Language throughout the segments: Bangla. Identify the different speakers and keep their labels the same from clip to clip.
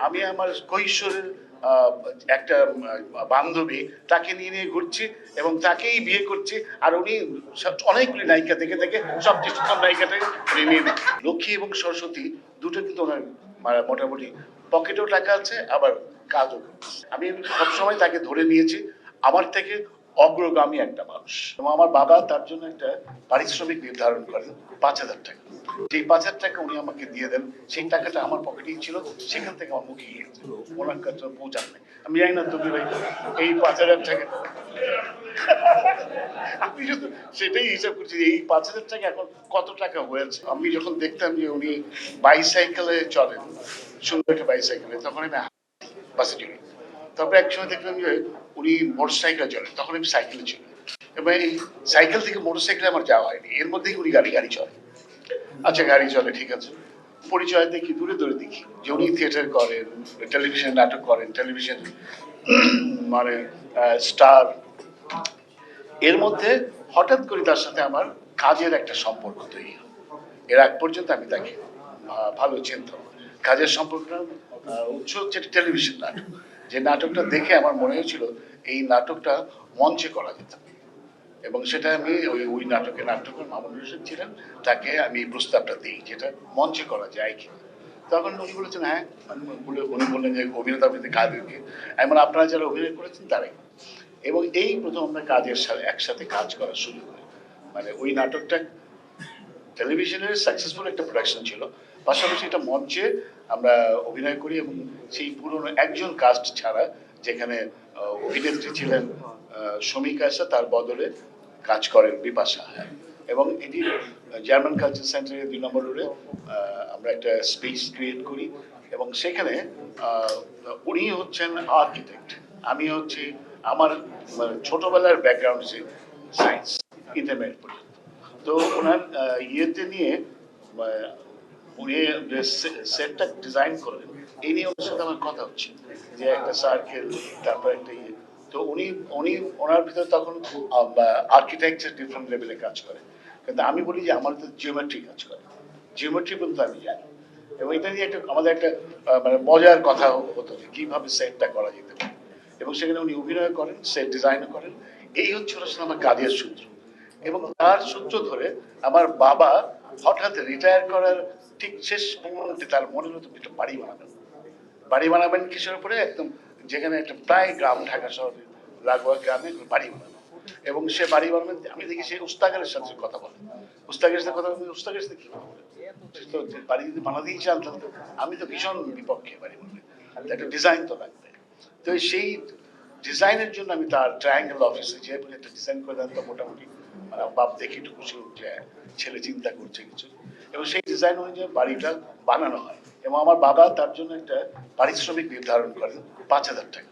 Speaker 1: আমি আমার কৈশোরের একটা বান্ধবী তাকে নিয়ে নিয়ে ঘুরছি এবং তাকেই বিয়ে করছি। আর উনি অনেকগুলি নায়িকা দেখে দেখে সবচেয়ে সুন্দর নায়িকাটাকে উনি নিয়ে লক্ষ্মী এবং সরস্বতী দুটো কিন্তু ওনার মোটামুটি পকেটেও টাকা আছে, আবার কাজও করছে। আমি সবসময় তাকে ধরে নিয়েছি আমার থেকে অগ্রগামী একটা মানুষ, এবং আমার বাবা তার জন্য একটা পারিশ্রমিক নির্ধারণ করেন 5,000 টাকা। যেই 5,000 টাকা উনি আমাকে দিয়ে দেন, সেই টাকাটা আমার পকেটেই ছিল, সেখান থেকে আমার মুখে গিয়েছে, ওনার কাছে পৌঁছান নাই। আমি জানি না তুমি ভাই এই 5,000 টাকা আমি শুধু সেটাই হিসাব করছি এই 5,000 টাকা এখন কত টাকা হয়েছে। আমি যখন দেখতাম যে উনি বাইসাইকেলে চলেন, সুন্দর একটা বাইসাইকেলে, তখন আমি বাসে চলি। তারপরে এক সময় দেখলাম যে উনি মোটর সাইকেলে চলেন, তখন আমি সাইকেলে চলি। এবং এই সাইকেল থেকে মোটর সাইকেলে আমার যাওয়া হয়নি, এর মধ্যেই উনি গাড়ি চলে। আচ্ছা গাড়ি চলে, ঠিক আছে। পরিচয় দেখি, দূরে দূরে দেখি যে উনি থিয়েটার করেন, টেলিভিশনে নাটক করেন, টেলিভিশন মানে স্টার। এর মধ্যে হঠাৎ করে তার সাথে আমার কাজের একটা সম্পর্ক তৈরি হয়। এর আগ পর্যন্ত আমি তাকে ভালো চিনতাম। কাজের সম্পর্কটা উৎস হচ্ছে টেলিভিশন নাটক। যে নাটকটা দেখে আমার মনে হয়েছিল এই নাটকটা মঞ্চে করা যেত, এবং সেটা আমি ওই নাটকের নাট্যকার মামুনুর রশীদ ছিলেন, তাকে আমি প্রস্তাবটা দিই যেটা মঞ্চে করা যায় কি। তখন উনি বলেছেন হ্যাঁ। উনি বললেন যে অভিনেতা কাদেরকে, এমন আপনারা যারা অভিনয় করেছেন তারাই। এবং এই প্রথম আমরা কাজের সাথে একসাথে কাজ করার সুযোগ হয়। মানে ওই নাটকটা টেলিভিশনের সাকসেসফুল একটা প্রোডাকশন ছিল, পাশাপাশি এটা মঞ্চে আমরা অভিনয় করি, এবং সেই পুরনো একজন কাস্ট ছাড়া, যেখানে অভিনেত্রী ছিলেন শমিকা এসা, তার বদলে কাজ করেন বিপাশা। এবং এটি জার্মান কালচার সেন্টারের 2 নম্বর রোডে আমরা একটা স্পেস ক্রিয়েট করি, এবং সেখানে উনি হচ্ছেন আর্কিটেক্ট, আমি হচ্ছি, আমার ছোটবেলার ব্যাকগ্রাউন্ড হচ্ছে সায়েন্স, ইন্টারমিডিয়েট পর্যন্ত। তো ওনার ইয়েতে নিয়ে উনি সেটটা ডিজাইন করলেন, এই নিয়ে ওনার সাথে আমার কথা হচ্ছে যে একটা সার্কেল, তারপর একটা ইয়ে। তো উনি উনি ওনার ভিতরে তখন আর্কিটেকচার ডিফারেন্ট লেভেলে কাজ করে, কিন্তু আমি বলি যে আমার তো জিওমেট্রি কাজ করে, জিওমেট্রি পর্যন্ত আমি জানি। এবং এটা নিয়ে একটা আমাদের একটা মানে মজার কথা হতো যে কিভাবে সেটটা করা যেতে পারে, এবং সেখানে উনি অভিনয় করেন, সেট ডিজাইনও করেন। এই হচ্ছে ওর সাথে আমার কাজের সূত্র। এবং তার সূত্র ধরে আমার বাবা হঠাৎ রিটায়ার করার ঠিক শেষ মুহূর্তে তার মনে হতো একটা বাড়ি বানাবেন। বাড়ি বানাবেন কিসের উপরে, একদম যেখানে একটা প্রায় গ্রাম, ঢাকা শহরের লাগোয়া গ্রামে বাড়ি বানানো। এবং সে বাড়ি বানাবেন, আমি দেখি সে উস্তাগারের সাথে কথা বলে, উস্তাগের সাথে কথা বলে, উস্তাগের সাথে কি কথা বলে, তো বাড়ি যদি বানাতেই চান তাহলে আমি তো ভীষণ বিপক্ষে বাড়ি বানাবে, একটা ডিজাইন তো লাগবে। তো সেই ডিজাইনের জন্য আমি তার ট্রায়াঙ্গেল অফিসে যে একটা ডিজাইন করে দেন, তো মোটামুটি মানে বাপ দেখে একটু খুশি উঠছে, ছেলে চিন্তা করছে কিছু, এবং সেই ডিজাইন অনুযায়ী বাড়িটা বানানো হয়। এবং আমার বাবা তার জন্য একটা পারিশ্রমিক নির্ধারণ করেন 5,000 টাকা।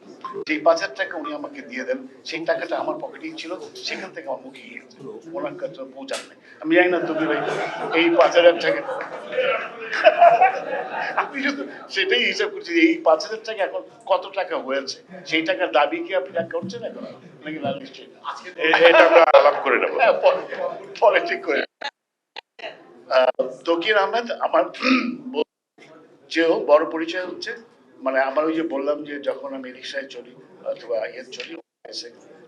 Speaker 1: যেই 5,000 টাকা উনি আমাকে দিয়ে দেন, সেই টাকাটা আমার পকেটেই ছিল, সেখান থেকে আমার মুখে গিয়েছে, ওনার কাছে পৌঁছান নাই। আমি জানি না তুমি ভাই এই 5,000 টাকা আমি শুধু সেটাই হিসাব করছি এই 5,000 টাকা এখন কত টাকা হয়েছে, সেই টাকার দাবি কি আপনি করছেন এখন নাকি না? নিশ্চয়ই
Speaker 2: এটা আমরা আলাপ করে নেবো।
Speaker 1: পরে ঠিক করে। তকির আহমেদ আমার যেও বড় পরিচয় হচ্ছে, মানে আমার ওই যে বললাম যে যখন আমি রিক্সায় চলি অথবা ইয়ে চলি,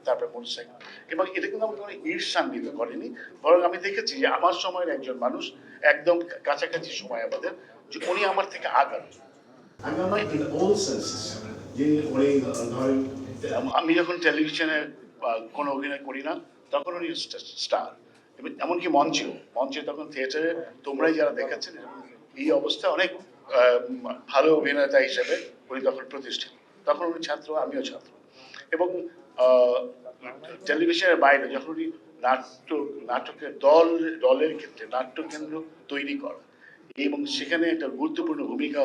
Speaker 1: তারপরে মোটরসাইকেল, এবং এটা কিন্তু আমাকে কোনো ঈর্ষান্বিত করেনি, বরং আমি দেখেছি যে আমার সময়ের একজন মানুষ, একদম কাছাকাছি সময় আমাদের, যে উনি আমার থেকে আগান। যে উনি ধরেন আমি যখন টেলিভিশনে কোনো অভিনয় করি না, তখন উনি স্টার। এমনকি মঞ্চে তখন থিয়েটারে তোমরাই যারা দেখাচ্ছেন, এই অবস্থা অনেক ভালো অভিনেতা হিসেবে উনি তখন প্রতিষ্ঠিত। তখন উনি ছাত্র, আমিও ছাত্র। এবং টেলিভিশনের বাইরে যখন উনি নাটকের দলের ক্ষেত্রে নাট্যকেন্দ্র তৈরি করা, এবং সেখানে একটা গুরুত্বপূর্ণ ভূমিকা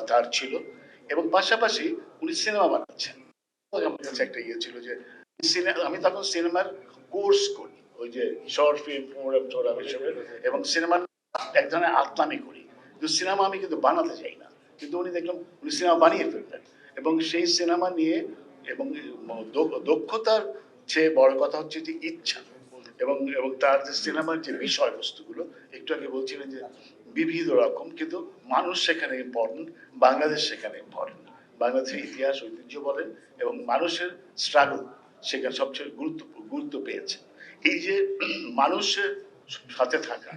Speaker 1: তার ছিল। এবং পাশাপাশি উনি সিনেমা বানাচ্ছেন, আমার কাছে একটা ইয়ে ছিল যে আমি তখন সিনেমার কোর্স করি, ওই যে শর্ট ফিল্ম প্রোগ্রাম হিসেবে, এবং সিনেমার এক ধরনের আত্মামি করি, কিন্তু সিনেমা আমি কিন্তু বানাতে চাই না, কিন্তু উনি দেখলাম উনি সিনেমা বানিয়ে ফেললেন। এবং সেই সিনেমা নিয়ে, এবং দক্ষতার চেয়ে বড় কথা হচ্ছে যে ইচ্ছা, এবং এবং তার যে সিনেমার যে বিষয়বস্তুগুলো, একটু আগে বলছিলেন যে বিবিধ রকম, কিন্তু মানুষ সেখানে ইম্পর্টেন্ট, বাংলাদেশ সেখানে ইম্পর্টেন্ট। বাংলাদেশের ইতিহাস ঐতিহ্য বলেন এবং মানুষের স্ট্রাগল সেখানে সবচেয়ে গুরুত্ব পেয়েছে। এই যে মানুষের সাথে থাকা,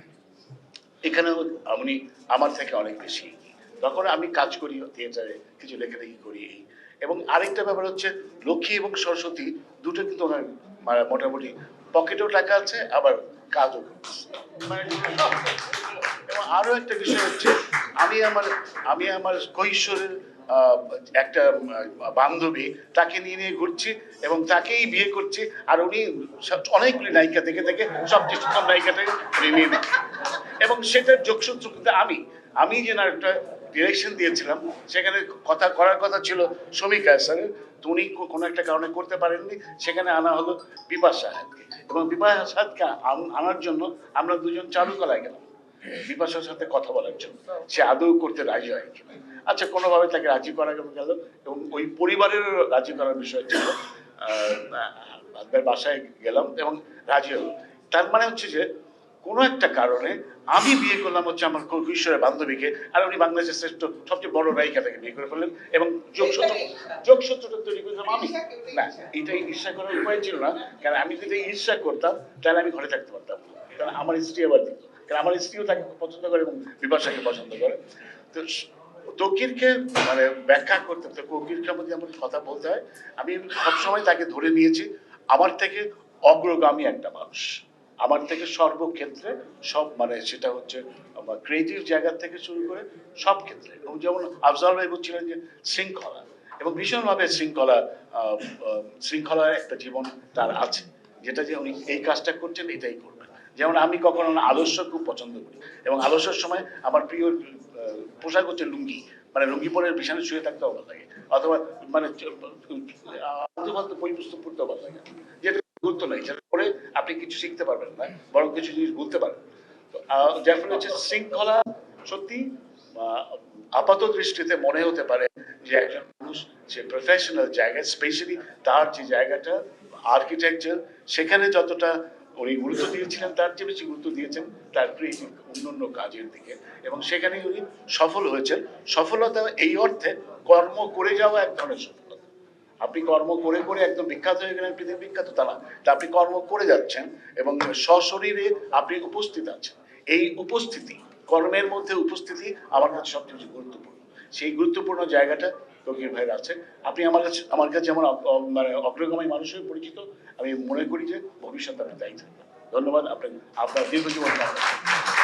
Speaker 1: এখানেও আমি আমার থেকে অনেক বেশি এগিয়ে। তখন আমি কাজ করি থিয়েটারে, কিছু লেখালেখি করি। এবং আরেকটা ব্যাপার হচ্ছে লক্ষ্মী এবং সরস্বতী দুটো কিন্তু ওনার মোটামুটি পকেটেও টাকা আছে, আবার কাজও করতেছে। এবং আরো একটা বিষয় হচ্ছে আমি আমার কৈশোরের একটা বান্ধবী, তাকে নিয়ে নিয়ে ঘুরছি এবং তাকেই বিয়ে করছি। আর উনি অনেকগুলি নায়িকা দেখে দেখে সবচেয়ে সুন্দর নায়িকাটাকে উনি নিয়ে নিচ্ছেন। এবং সেটার যোগসূত্র কিন্তু আমি যে না একটা ডিরেকশন দিয়েছিলাম, সেখানে কথা করার কথা ছিল শমিকা স্যারের, তো উনি কোনো একটা কারণে করতে পারেননি। সেখানে আনা হলো বিপাশা সাহেবকে, এবং বিপাশা সাহেবকে আনার জন্য আমরা দুজন চারুকলায় গেলাম বিপাশার সাথে কথা বলার জন্য, সে আদৌ করতে রাজি হয় কিনা। আচ্ছা, কোনোভাবে তাকে রাজি করা গেল, এবং ওই পরিবারের রাজি করার বিষয় ছিল। বাসায় গেলাম এবং রাজি হলো। তার মানে হচ্ছে যে কোনো একটা কারণে আমি বিয়ে করলাম হচ্ছে আমার কৈশোরের বান্ধবীকে, আর উনি বাংলাদেশের শ্রেষ্ঠ সবচেয়ে বড় নায়িকাটাকে বিয়ে করে ফেললেন, এবং যোগসূত্রটা তৈরি করলাম আমি। না, এটাই ঈর্ষা করার উপায় ছিল না, কারণ আমি যদি ঈর্ষা করতাম তাহলে আমি ঘরে থাকতে পারতাম না, কারণ আমার স্ত্রী আবার দিত, কারণ আমার স্ত্রীও তাকে পছন্দ করে এবং বিপাশাকে পছন্দ করে। তো তকিরকে মানে ব্যাখ্যা করতে, তো তকিরকে মধ্যে আমার কথা বলতে হয়, আমি সবসময় তাকে ধরে নিয়েছি আমার থেকে অগ্রগামী একটা মানুষ, আমার থেকে সর্বক্ষেত্রে সব মানে সেটা হচ্ছে আমার ক্রিয়েটিভ জায়গা থেকে শুরু করে সব ক্ষেত্রে। এবং যেমন আফজাল ভাই বলছিলেন যে শৃঙ্খলা, এবং ভীষণভাবে শৃঙ্খলার একটা জীবন তার আছে, যেটা যে উনি এই কাজটা করছেন এটাই করবেন। যেমন আমি কখনো আলস্য খুব পছন্দ করি, এবং আলস্যের সময় আমার প্রিয় পোশাক হচ্ছে লুঙ্গি, মানে লুঙ্গি পরে বিছানায় শুয়ে থাকতেও ভালো লাগে, অথবা মানে আলতু ফালতু বই পুস্তক পড়তেও ভালো লাগে, যেটা গুরুত্ব নেই, যেটা পড়ে আপনি কিছু শিখতে পারবেন না, বরং কিছু জিনিস বলতে পারবেন। তো যার ফলে হচ্ছে শৃঙ্খলা সত্যি আপাত দৃষ্টিতে মনে হতে পারে যে একজন মানুষ সে প্রফেশনাল জায়গায়, স্পেশালি তার যে জায়গাটা আর্কিটেকচার, সেখানে যতটা উনি গুরুত্ব দিয়েছিলেন তার চেয়ে বেশি গুরুত্ব দিয়েছেন তার ক্রিয়েটিভ অন্যান্য কাজের দিকে, এবং সেখানে উনি সফল হয়েছেন। সফলতা এই অর্থে কর্ম করে যাওয়া এক ধরনের সফলতা। আপনি কর্ম করে করে একদম বিখ্যাত হয়ে গেলেন, পৃথিবী বিখ্যাত তা না, তা আপনি কর্ম করে যাচ্ছেন এবং সশরীরে আপনি উপস্থিত আছেন। এই উপস্থিতি, কর্মের মধ্যে উপস্থিতি আমার কাছে সবচেয়ে বেশি গুরুত্বপূর্ণ। সেই গুরুত্বপূর্ণ জায়গাটা তকির ভাইয়ের আছে। আপনি আমার কাছে যেমন মানে অগ্রগামী মানুষ হয়ে পরিচিত, আমি মনে করি যে ভবিষ্যতে আপনি তাই থাকবেন। ধন্যবাদ আপনাকে, আপনার দীর্ঘ জীবন কামনা করি।